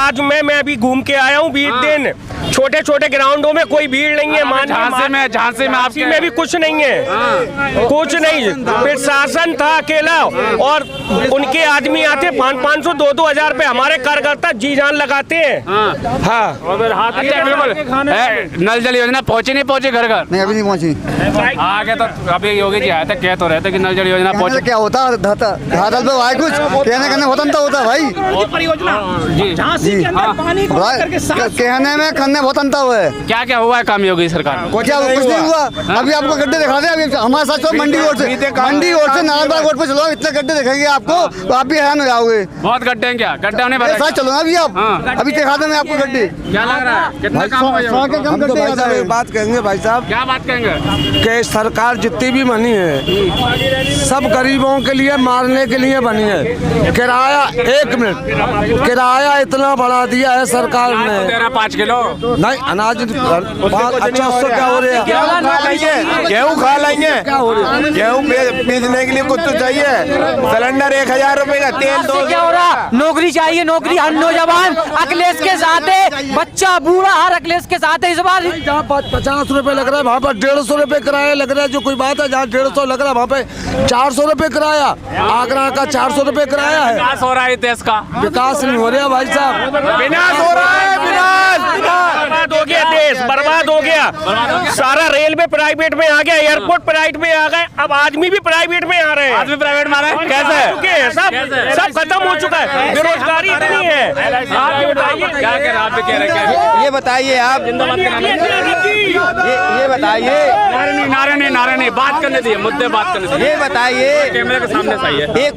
आज मैं अभी घूम के आया हूँ 20 दिन। छोटे छोटे ग्राउंडों में कोई भीड़ नहीं है। झांसी में भी कुछ नहीं है, कुछ नहीं। प्रशासन था अकेला और उनके आदमी आते 500 2 हजार रुपए। हमारे कार्यकर्ता जी जान लगाते हैं। हाँ नल जल योजना पहुंची नहीं पहुंची घर घर? नहीं, अभी नहीं पहुंची। आगे तो अभी योगी जी आए थे, कह तो रहे थे कि नल जल योजना पहुंची। क्या होता धरातल पे भाई, कुछ कहने करने होता तो होता भाई। कहने में करने बहुत अंतर हुआ है। क्या क्या हुआ है काम योगी सरकार में? क्या कुछ नहीं हुआ। अभी आपको गड्ढे दिखा दे। अभी हमारे साथ मंडी रोड से नारायणबाग रोड पे चलो, इतने गड्ढे दिखेंगे आपको तो आप भी हैरान हो जाओगे। बहुत गड्ढे हैं क्या? गड्ढे होने साथ चलो ना अभी आप। अभी दिखा दे मैं आपको गड्ढे। क्या लग रहा है? कितना काम हुआ? बात कहेंगे भाई साहब। क्या बात कहेंगे? कि सरकार जितनी भी बनी है सब गरीबों के लिए मारने के लिए बनी है। किराया 1 मिनट किराया इतना बढ़ा दिया है सरकार ने। 5 किलो नहीं अनाज 500 क्या हो रहा है? गेहूँ खा लेंगे। गेहूँ बेचने के लिए कुछ तो चाहिए। सिलेंडर 1000 रुपए का, तेल 200। क्या हो रहा? नौकरी चाहिए, नौकरी। हर नौजवान अखिलेश के साथ है, बच्चा बूढ़ा हर अखिलेश के साथ है। इस बार जहाँ 50 रुपए लग रहा है वहाँ पर 150 रुपए किराया लग रहा है। जो कोई बात है, जहाँ 150 लग रहा है वहाँ पे 400 रुपए किराया। आगरा का 400 रुपए किराया है। विकास हो रहा है देश का? विकास नहीं हो रहा भाई साहब, विनाश हो रहा है। बर्बाद हो गया देश, बर्बाद हो गया। सारा रेलवे प्राइवेट में आ गया, एयरपोर्ट प्राइवेट में आ गए, अब आदमी भी प्राइवेट में आ रहे हैं। आदमी प्राइवेट में आ रहे हैं? कैसे? सब खत्म हो चुका है। बेरोजगारी इतनी है। ये बताइए आप, ये बताइए। नारे नहीं, बात करने दिए, मुद्दे बात करने दिए। ये बताइए, कैमरे के सामने सही है। एक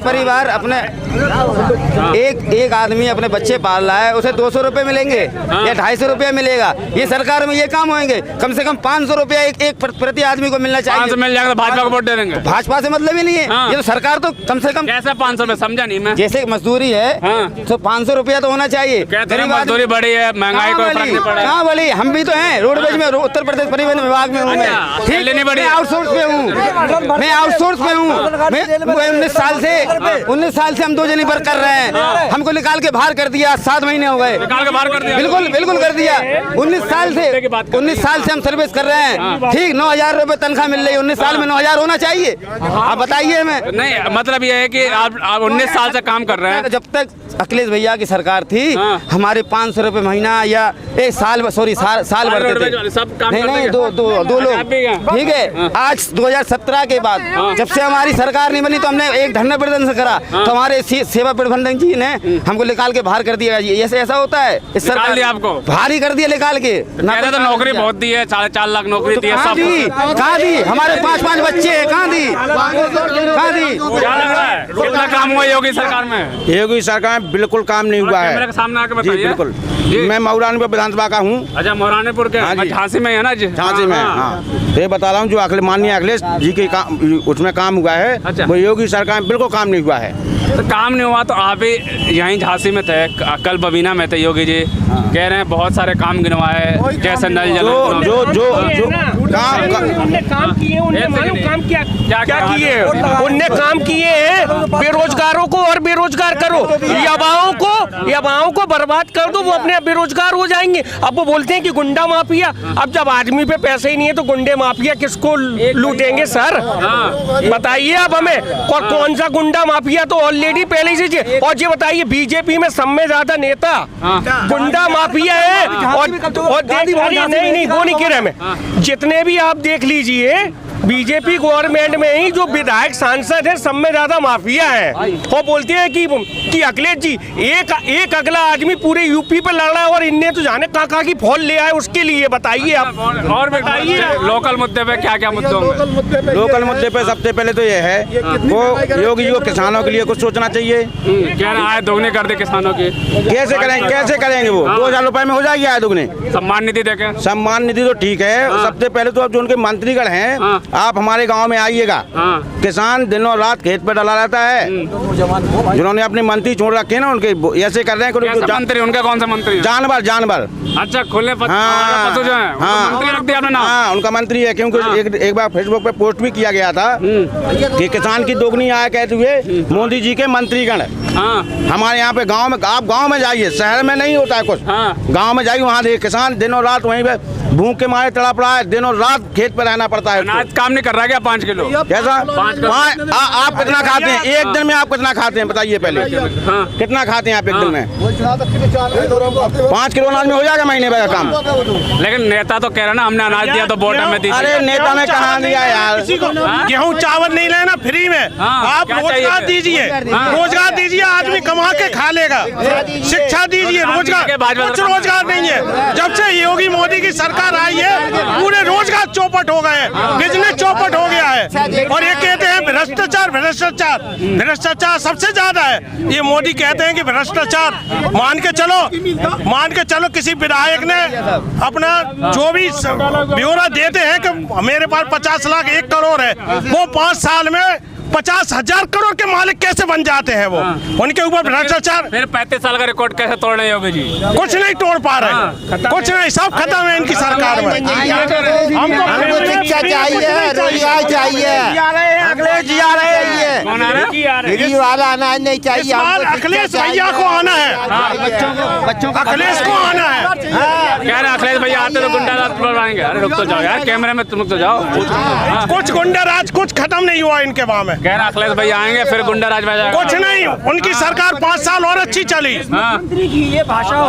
परिवार अपने एक आदमी अपने बच्चे पाल रहा है, उसे 200 रुपए मिलेंगे या 250 रुपया मिलेगा। ये सरकार में ये काम होंगे। कम से कम 500 रुपया एक प्रति आदमी को मिलना चाहिए। 500 मिल जाएगा तो भाजपा को वोट दे देंगे। भाजपा से मतलब ही नहीं है। ये तो सरकार तो कम से कम कैसे 500 में? समझा नहीं मैं। जैसे मजदूरी है तो 500 रुपया तो होना चाहिए। मजदूरी बढ़ी है, महंगाई को फर्क नहीं पड़ा। कहाँ बढ़ी? हम भी तो हैं रोडवेज में, उत्तर प्रदेश परिवहन विभाग में हूँ। मैं आउटसोर्स पे हूँ। मैं 19 साल से हम 2 जनी पर कर रहे हैं। हमको निकाल के बाहर कर दिया। 7 महीने हो गए। निकाल के बाहर कर दिया? बिल्कुल कर दिया। 19 साल से हम सर्विस कर रहे हैं। ठीक 9,000 रुपए तनख्वाह मिल रही है। 19 साल में 9,000 होना चाहिए। आप बताइए हमें। नहीं मतलब ये है कि आप 19 साल से काम कर रहे हैं। जब तक अखिलेश भैया की सरकार थी हमारे 500 रुपए महीना या एक साल बढ़ते थे। नहीं 2 लोग। ठीक है, आज 2017 के बाद जब से हमारी सरकार नहीं बनी तो हमने एक धरना प्रदर्शन करा तो हमारे सेवा प्रबंधक जी ने हमको निकाल के बाहर कर दिया। ऐसा होता है? इस सरकार ने आपको भारी कर दिया निकाल के। तो नौकरी बहुत दी है, 4.5 लाख नौकरी दी है। कहाँ दी? हमारे 5 बच्चे हैं, कहाँ दी? क्या लग रहा है कितना काम हुआ योगी सरकार में? योगी सरकार में बिल्कुल काम नहीं हुआ है। सामने आके बताइए। बिल्कुल। मैं मौरानीपुर विधानसभा का हूँ। अच्छा, मौरानीपुर के? झांसी में है ना? झांसी में। हाँ, ये बता रहा हूँ जो माननीय अखिलेश जी के उसमें काम हुआ है। अच्छा। वो योगी सरकार में बिल्कुल काम नहीं हुआ है। तो काम नहीं हुआ तो आप ही यहीं झांसी में थे, कल बबीना में थे। योगी जी कह रहे हैं बहुत सारे काम गिनवाए, जैसे नल जल। उनने काम किए, क्या किए? उनने काम किए हैं। बेरोजगारों को और बेरोजगार करो, युवाओं को बर्बाद कर दो, वो अपने बेरोजगार हो जाएंगे। अब वो बोलते हैं कि गुंडा माफिया। अब जब आदमी पे पैसे ही नहीं है तो गुंडे माफिया किसको लूटेंगे सर? बताइए आप हमें। और कौन सा गुंडा माफिया? तो ऑलरेडी पहले से। और ये बताइए, बीजेपी में सब में ज्यादा नेता गुंडा माफिया है। और नहीं वो नहीं कह रहे मैं। जितने भी आप देख लीजिए बीजेपी गवर्नमेंट में ही जो विधायक सांसद है सब में ज्यादा माफिया है। और बोलते हैं कि अखिलेश जी एक अगला आदमी पूरे यूपी पे लड़ रहा है और इनने तो जाने कहाँ की फॉल ले आए उसके लिए। बताइए आप। और बताइए लोकल मुद्दे पे क्या मुद्दे होंगे? लोकल मुद्दे पे सबसे पहले तो ये है वो योगी को किसानों के लिए कुछ सोचना चाहिए। क्या आय दोगुनी कर दे किसानों की? कैसे करेंगे वो? 2,000 रुपए में हो जाएगी आय दोगुनी। सम्मान निधि देखें। सम्मान निधि तो ठीक है। सबसे पहले तो अब जो उनके मंत्रीगण हैं, आप हमारे गांव में आइएगा। किसान दिनों रात खेत पे डला रहता है। जिन्होंने अपने मंत्री छोड़ रखे ना, उनके ऐसे कर रहे हैं। मंत्री उनका कौन सा मंत्री? जानवर। अच्छा, खुले पशु जो है मंत्री रख दिया आपने नाम? हाँ, उनका मंत्री है। क्योंकि एक बार फेसबुक पे पोस्ट भी किया गया था कि किसान की दोगुनी आय कहते हुए मोदी जी के मंत्रीगण हमारे यहाँ पे गांव में, आप गांव में जाइए, शहर में नहीं होता है कुछ। गांव में जाइए, वहाँ देखिए किसान दिनों रात वहीं पे भूख के मारे तड़प रहा है, दिनों रात खेत पे रहना पड़ता है। अनाज काम नहीं कर रहा क्या 5 किलो? कैसा? आप कितना खाते हैं एक दिन में? आप कितना खाते हैं बताइए पहले? कितना खाते हैं आप एक दिन में? 5 किलो अनाज में हो जाएगा महीने भर का काम। लेकिन नेता तो कह रहा ना हमने अनाज दिया तो वोट हमें दीजिए। अरे नेता ने कहाँ दिया यार? गेहूँ चावल नहीं लेना फ्री में, आप रोजगार दीजिए, रोजगार दीजिए, आदमी कमा के खा लेगा। शिक्षा दीजिए, रोजगार, कुछ रोजगार नहीं है। जब से योगी मोदी की सरकार आई है पूरे रोजगार चौपट हो गए, बिजनेस चौपट हो गया है। और ये कहते हैं भ्रष्टाचार, भ्रष्टाचार, भ्रष्टाचार सबसे ज्यादा है। ये मोदी कहते हैं कि भ्रष्टाचार, मान के चलो किसी विधायक ने अपना जो भी ब्यौरा देते हैं कि मेरे पास 50 लाख 1 करोड़ है, वो 5 साल में 50,000 करोड़ के मालिक कैसे बन जाते हैं वो? उनके ऊपर भ्रष्टाचार। फिर 35 साल का रिकॉर्ड कैसे तोड़ रहे होगे जी? कुछ नहीं तोड़ पा रहे, कुछ नहीं, सब खत्म है इनकी सरकार में। हमको शिक्षा चाहिए, रोजगार चाहिए, अखिलेश जी आ रहे हैं, फ्री वाला अनाज नहीं चाहिए। अखिलेश भैया को आना है, अखिलेश को आना है। कह रहे अखिलेश भैया आते तो गुंडा राज बढ़ाएंगे। अरे रुक तो जाओ यार, कैमरे में तुम तो जाओ। कुछ गुंडा राज कुछ खत्म नहीं हुआ इनके वहाँ में। कह रहे अखिलेश भैया आएंगे फिर गुंडा राज में जाएगा। कुछ नहीं, उनकी सरकार 5 साल और अच्छी चली। मुख्यमंत्री की ये भाषा हो,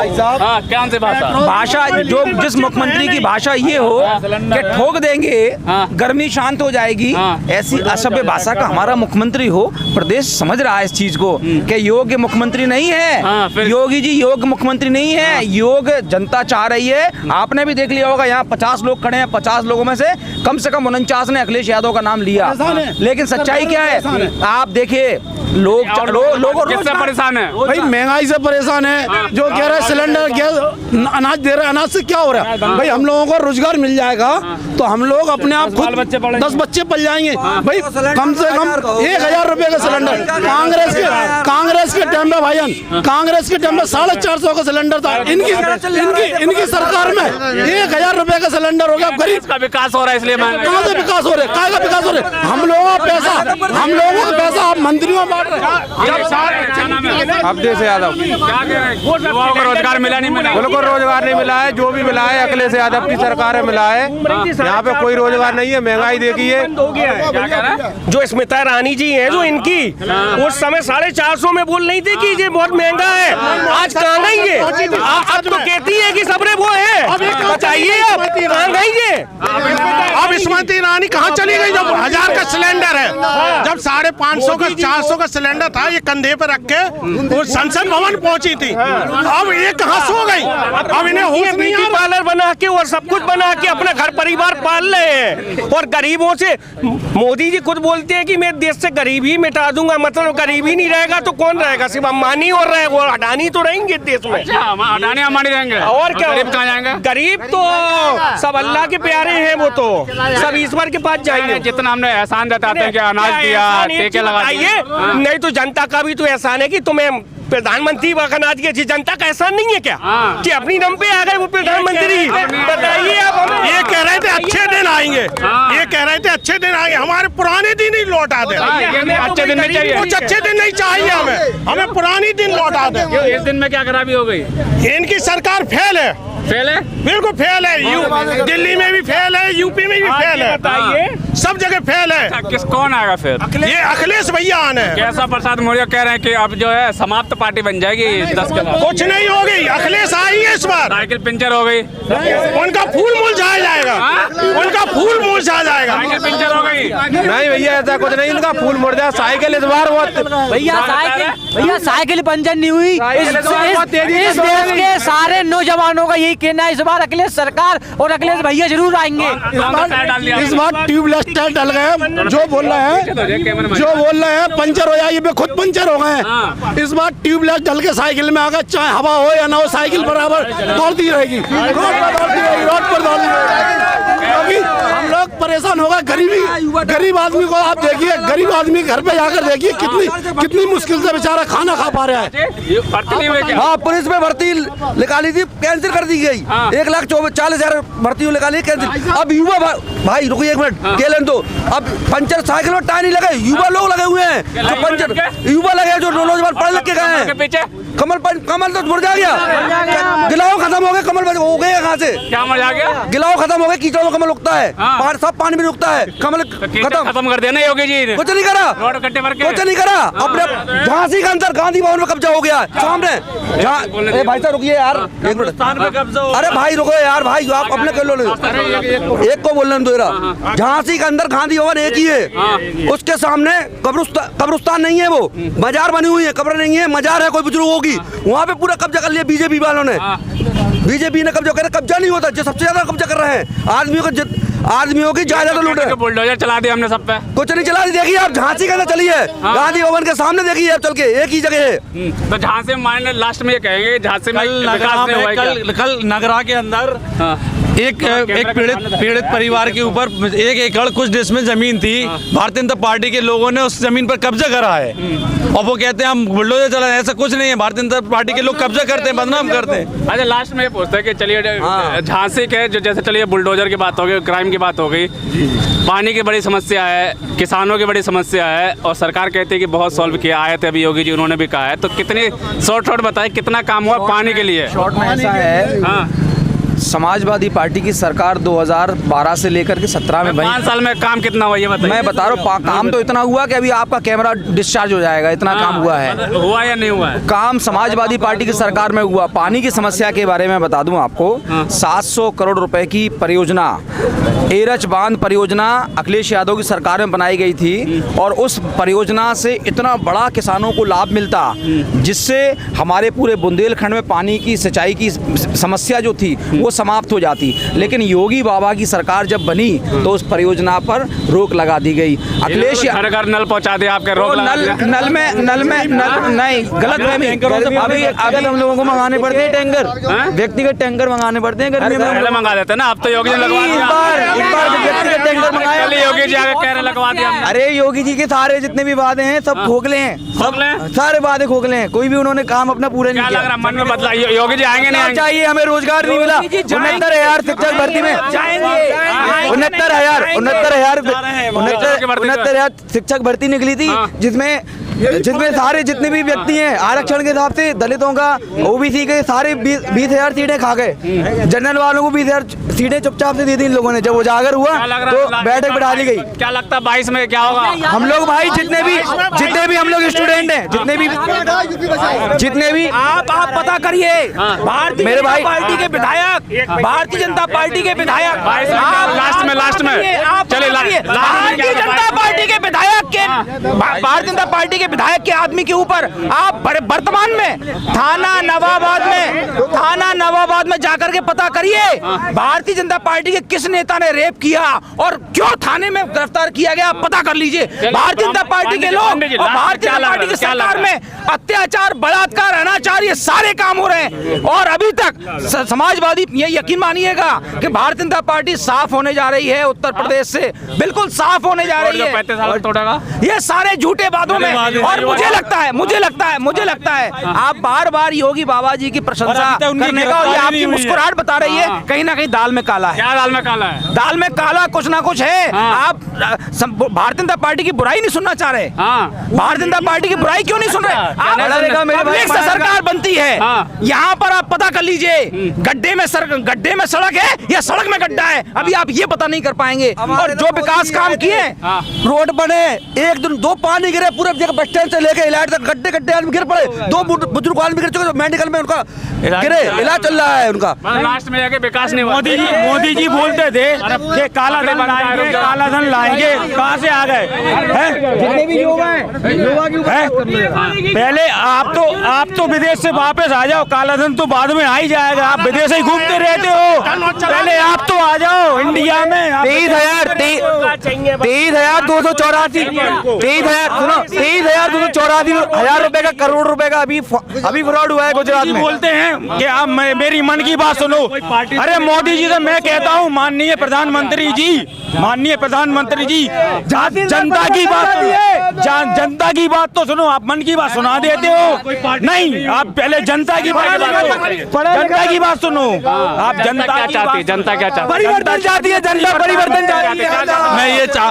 क्या से भाषा जो जिस मुख्यमंत्री की भाषा ये हो कि ठोक देंगे गर्मी शांत हो जाएगी, ऐसी असभ्य भाषा का हमारा मुख्यमंत्री हो। प्रदेश समझ रहा है इस चीज को कि योग्य मुख्यमंत्री नहीं है। योगी जी योग्य मुख्यमंत्री नहीं है, योग्य जनता चाह रही है। आपने भी देख लिया होगा, यहाँ 50 लोग खड़े हैं, 50 लोगों में से कम 49 ने अखिलेश यादव का नाम लिया। लेकिन सच्चाई क्या है आप देखिए, लोग किससे परेशान है? भाई महंगाई से परेशान है। जो कह रहे हैं सिलेंडर गैस अनाज दे रहे हैं, अनाज से क्या हो रहा है? भाई हम लोगों को रोजगार मिल जाएगा तो हम लोग अपने आप खुद 10 बच्चे पल जाएंगे। भाई कम से कम 1,000 रुपए का सिलेंडर कांग्रेस के टाइम में, भाईजान कांग्रेस के टाइम में 450 का सिलेंडर था। इनकी सरकार में 1,000 रुपए का सिलेंडर हो गया। गरीब का विकास हो रहा है इसलिए कहाँ से विकास हो रहा है? कहाँ का विकास हो रहा है? हम लोगों का पैसा आप मंत्रियों में अवधेश यादव। क्या कह रहे हैं? युवाओं को रोजगार मिला नहीं मिला? बिल्कुल रोजगार नहीं मिला है, जो भी मिला है अखिलेश यादव की सरकार में मिला है। यहाँ पे कोई रोजगार नहीं है, महंगाई देखिए। क्या कह रहा है? जो स्मिता रानी जी हैं, जो इनकी उस समय 450 में बोल नहीं थी कि ये बहुत महंगा है, आज कहाँ गई ये? अब तो कहती है कि सबरे वो है, बताइए अब कहाँ गई ये? अब स्मृति ईरानी कहाँ चली गई? जब 1000 का सिलेंडर है, जब 550 का 400 का सिलेंडर था, ये कंधे पर रख के वो संसद भवन पहुंची थी। अब ये कहाँ सो गई? अब इन्हें होश नहीं आ रहा। पार्लर बना के और सब कुछ बना के अपना घर परिवार पाल रहे हैं। और गरीबों से मोदी जी खुद बोलते हैं कि मैं देश से गरीबी मिटा दूंगा। मतलब गरीबी नहीं रहेगा तो कौन रहेगा? सिर्फ अंबानी और रहेगा, और अडानी तो रहेंगे देश में। अडानी अंबानी रहेंगे और क्या? गरीब कहाँ जाएंगे? गरीब तो सब अल्लाह के प्यारे हैं, वो तो सब ईश्वर के पास जाएंगे। जितना हमने एहसान जताते हैं कि अनाज दिया, टीके लगा दिए, नहीं तो जनता का भी तो एहसान है कि तुम्हें प्रधानमंत्री अनाज की जनता का एहसान नहीं है क्या कि अपनी दम पे आ गए वो प्रधानमंत्री? बताइए आप। ये कह रहे थे अच्छे दिन आएंगे, ये कह रहे थे अच्छे दिन आएंगे, हमारे पुराने दिन ही लौटा दे। अच्छे दिन नहीं चाहिए, कुछ अच्छे दिन नहीं चाहिए हमें पुरानी दिन लौटा दे। इस दिन में क्या खराबी हो गई? इनकी सरकार फेल है, फेल है, बिल्कुल फेल है। दिल्ली में भी फेल है, यूपी में भी फेल है, सब जगह फेल है। किस कौन आएगा फिर? ये अखिलेश भैया आने हैं। कैसा प्रसाद मौर्य कह रहे हैं कि अब जो है समाप्त पार्टी बन जाएगी 10 के बाद। कुछ नहीं होगी, अखिलेश आई है इस बार। साइकिल पंचर हो गई, उनका फूल मुरझा जाएगा, उनका फूल मुरझा जाएगा। साइकिल पंचर हो गई? नहीं भैया ऐसा कुछ नहीं, इनका फूल मुरझा। साइकिल इस बार भैया साइकिल पंचर नहीं हुई। इस देश के सारे नौजवानों का यही कहना है, इस बार अखिलेश सरकार और अखिलेश भैया जरूर आएंगे। इस बार ट्यूबलेस टायर डल गए। जो बोल रहे हैं पंचर हो जाएगी, खुद पंचर हो गए। इस बार ट्यूबलेस डल के साइकिल में आ गए, चाहे हवा हो या ना हो, साइकिल बराबर दौड़ती रहेगी, रोड पर दौड़ती रहेगी, रोड पर दौड़ती रहेगी। क्योंकि हम लोग परेशान हो गए। गरीब आदमी को आप देखिए, गरीब आदमी घर पे जाकर देखिए कितनी मुश्किल से बेचारा खाना खा पा रहा है। हाँ, पुलिस में भर्ती निकाली थी, कैंसिल कर दी गई। 1,40,000 भर्ती निकाली, कैंसिल। अब युवा भाई रुकिए एक मिनट, केलन दो। अब पंचर साइकिल में टायर नहीं लगे, युवा लोग लगे हुए हैं जो पंचर युवा लगे, जो नौजवान पढ़ लिख के गए हैं। कमल तो मुरझा गया, गिलाव खत्म हो गए, कमल हो गए कहाँ से? क्या मजा गया? गिलाव खत्म हो गए, कीचड़ में कमल उगता है, पहाड़ सब पानी में उगता है, कमल खत्म कर देना योगी जी ने। कुछ नहीं करा, रोड कट्टे भर के कुछ नहीं करा। अपने झांसी के अंदर गांधी भवन में कब्जा हो गया सामने। भाई साहब रुकिए यार, एक मिनट। अरे भाई रुको यार, भाई आप अपने कर लो, एक को बोलने दो। झांसी के अंदर गांधी भवन एक ही है, उसके सामने कब्रिस्तान नहीं है, वो मजार बनी हुई है, कब्र नहीं है, मजार है कोई बुजुर्गों की। वहाँ पे पूरा कब्जा कर लिया बीजेपी वालों ने। बीजेपी ने कब्जा कर, कब्जा नहीं होता, जो सबसे ज्यादा कब्जा कर रहे हैं आदमियों की जायदाद लूट रहे हैं। बुलडोजर चला दिया हमने सब पे। कुछ नहीं चला दी, देखिए आप झांसी के अंदर चलिए, गांधी भवन के सामने देखिए आप चल के, एक ही जगह है। तो झांसी में लास्ट में ये कहेंगे झांसी में कल नगरा के अंदर एक पीड़ित परिवार के ऊपर 1 एकड़ कुछ डिसमिल जमीन थी, भारतीय जनता पार्टी के लोगों ने उस जमीन पर कब्जा करा है और वो कहते हैं हम बुलडोजर चला। ऐसा कुछ नहीं है, भारतीय जनता पार्टी के लोग कब्जा करते हैं, बदनाम करते हैं। अच्छा, लास्ट में ये पूछते हैं कि चलिए झांसी के जो जैसे चलिए बुलडोजर की बात हो गई, क्राइम की बात हो गई, पानी की बड़ी समस्या है, किसानों की बड़ी समस्या है, और सरकार कहती है कि बहुत सॉल्व किया। आए थे अभी योगी जी, उन्होंने भी कहा है, तो कितनी शॉर्ट बताए कितना काम हुआ पानी के लिए? शॉर्ट में ऐसा है, समाजवादी पार्टी की सरकार 2012 से लेकर के 17 में बनी। 5 साल में काम कितना हुआ ये बताइए। मैं बता रहा हूँ, काम तो इतना हुआ कि अभी आपका कैमरा डिस्चार्ज हो जाएगा, इतना काम हुआ है। हुआ या नहीं हुआ है? काम समाजवादी पार्टी की सरकार में हुआ। पानी की समस्या के बारे में बता दूं आपको, 700 करोड़ रुपए की परियोजना, एरच बांध परियोजना अखिलेश यादव की सरकार में बनाई गई थी, और उस परियोजना से इतना बड़ा किसानों को लाभ मिलता, जिससे हमारे पूरे बुंदेलखंड में पानी की सिंचाई की समस्या जो थी वो समाप्त हो जाती। लेकिन योगी बाबा की सरकार जब बनी तो उस परियोजना पर रोक लगा दी गई। अखिलेश घर घर नल पहुंचा दिया आपके, रोक लगा दिया। नल में नहीं, गलत फहमी। अभी हम लोगों को मंगाने पड़ते हैं टैंकर, व्यक्तिगत टैंकर मंगाने पड़ते हैं गर्मी में। मंगा देते ना, अब तो योगी जी लगवा दिया। इस बार व्यक्तिगत टैंकर मंगाया, योगी जी आगे कह रहे लगवा दिया। अरे योगी जी के सारे जितने भी वादे हैं सब खोखले हैं, सारे वादे खोखले हैं, कोई भी उन्होंने काम अपना पूरा नहीं किया। लग रहा मन में बदला, योगी जी आएंगे नहीं चाहिए, हमें रोजगार नहीं मिला। 69,000 शिक्षक भर्ती में 69,000 शिक्षक भर्ती निकली थी, जिसमें सारे जितने भी व्यक्ति हैं आरक्षण के हिसाब से दलितों का, ओबीसी के सारे 20,000 सीटें खा गए। जनरल वालों को 20,000 सीटें चुपचाप से दी थी इन लोगों ने। जब उजागर हुआ तो बैठक बिठा ली गई। क्या लगता है 22 में क्या होगा? हम लोग भाई जितने भी हम लोग स्टूडेंट हैं, जितने भी आप पता करिए, भारतीय मेरे भाई पार्टी के विधायक, भारतीय जनता पार्टी के विधायक, लास्ट में चले भारतीय जनता पार्टी के विधायक के, भारतीय जनता पार्टी के विधायक के आदमी के ऊपर आप वर्तमान में थाना नवाबाद में जाकर के पता करिए भारतीय जनता पार्टी के किस नेता ने रेप किया और क्यों थाने में गिरफ्तार किया गया, पता कर लीजिए। भारतीय जनता पार्टी के लोग और भारतीय जनता पार्टी की सरकार में अत्याचार, बलात्कार, अनाचार, ये सारे काम हो रहे हैं, और अभी तक समाजवादी, ये यकीन मानिएगा कि भारतीय जनता पार्टी साफ होने जा रही है, उत्तर प्रदेश से बिल्कुल साफ होने जा रही है। ये सारे झूठे वादों में, और मुझे लगता है आप बार योगी बाबा जी की प्रशंसा करने का, और ये आपकी मुस्कुराहट बता रही है कहीं ना कहीं दाल में काला है। क्या दाल में काला है? दाल में काला कुछ ना कुछ है। आप भारतीय जनता पार्टी की बुराई नहीं सुनना चाह रहे। भारतीय जनता पार्टी की बुराई क्यों नहीं सुन रहे? पब्लिक से सरकार बनती है, यहाँ पर आप पता कर लीजिए गड्ढे में सड़क है या सड़क में गड्ढा है, अभी आप ये पता नहीं कर पाएंगे। और जो विकास काम किए, रोड बने, 2 पानी गिरे पूरे जगह, बस स्टैंड से लेके इलाज तक गड्ढे आदमी गिर पड़े, 2 बुजुर्ग आदमी गिर चुके, मेडिकल में उनका गिरे, इलाज चल रहा है उनका। लास्ट में जाके विकास नहीं हुआ। मोदी जी बोलते थे कि काला धन लाएंगे, कहाँ से आ गए? जितने भी युवा हैं, पहले आप तो विदेश से वापस आ जाओ, काला धन तो बाद में आ ही जाएगा। आप विदेश ही घूमते रहते हो, पहले आप तो आ जाओ इंडिया में। 23,284 23,284 रुपए का, करोड़ रुपए का अभी फ्रॉड हुआ है गुजरात में। बोलते हैं कि आप मेरी मन की बात सुनो। अरे मोदी जी से मैं कहता हूँ, माननीय प्रधानमंत्री जी, जनता की बात सुनो, जनता की बात तो सुनो। आप मन की बात सुना देते हो, नहीं आप पहले जनता की बात सुनो। आप जनता क्या चाहती है? जनता क्या चाहती है? परिवर्तन चाहती है, जनता परिवर्तन चाहती है।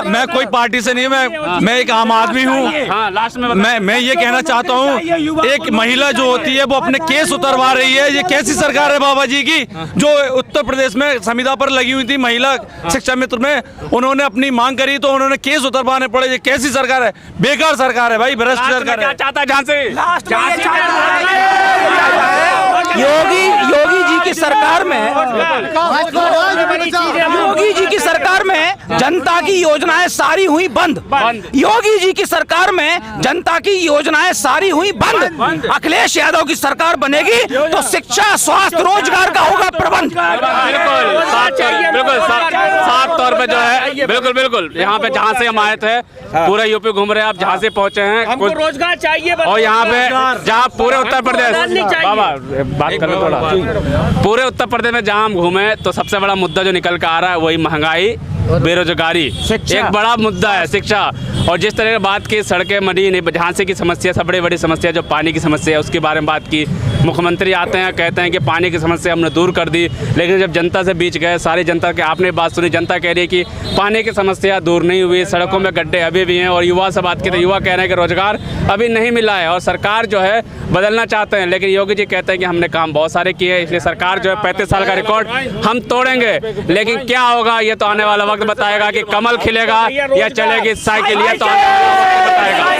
मैं कोई पार्टी से नहीं, मैं एक आम आदमी हूँ। लास्ट में मैं ये कहना चाहता हूँ, एक महिला जो होती है वो अपने केस उतरवा रही है। ये कैसी सरकार है बाबा जी की, जो उत्तर प्रदेश में संविदा पर लगी हुई थी महिला शिक्षा मित्र में, उन्होंने अपनी मांग करी तो उन्होंने केस उतरवाने पड़े। ये कैसी सरकार है? बेकार सरकार है भाई, भ्रष्ट सरकार है। क्या चाहता है झांसी? योगी जी की सरकार में, योगी जी की सरकार में जनता की योजनाएं सारी हुई बंद। योगी जी की सरकार में जनता की योजनाएं सारी हुई बंद। अखिलेश यादव की सरकार बनेगी तो शिक्षा, स्वास्थ्य, रोजगार का होगा प्रबंध। बिल्कुल साफ तौर पे जो है, बिल्कुल यहाँ पे जहाँ से हम आए थे, पूरा यूपी घूम रहे हैं, आप जहाँ से पहुँचे हैं, हमको रोजगार चाहिए और यहाँ पे जहाँ पूरे उत्तर प्रदेश, बाबा बात करें थोड़ा, पूरे उत्तर प्रदेश में जहाँ हम घूमे तो सबसे बड़ा मुद्दा जो निकल कर आ रहा है वही महंगाई, बेरोजगारी, एक बड़ा मुद्दा है, शिक्षा। और जिस तरह की बात की, सड़कें मरी नहीं, झांसी की समस्या, सब बड़ी बड़ी समस्या जो पानी की समस्या है उसके बारे में बात की। मुख्यमंत्री आते हैं, कहते हैं कि पानी की समस्या हमने दूर कर दी, लेकिन जब जनता से बीच गए, सारी जनता के आपने बात सुनी, जनता कह रही है कि पानी की समस्या दूर नहीं हुई, सड़कों में गड्ढे अभी भी हैं। और युवा से बात की तो युवा कह रहे हैं कि रोजगार अभी नहीं मिला है और सरकार जो है बदलना चाहते हैं, लेकिन योगी जी कहते हैं कि हमने काम बहुत सारे किए, इसलिए सरकार जो है 35 साल का रिकॉर्ड हम तोड़ेंगे। लेकिन क्या होगा ये तो आने वाला वक्त बताएगा कि कमल खिलेगा या चलेगी साइकिल, ये तो आने वाला वक्त बताएगा।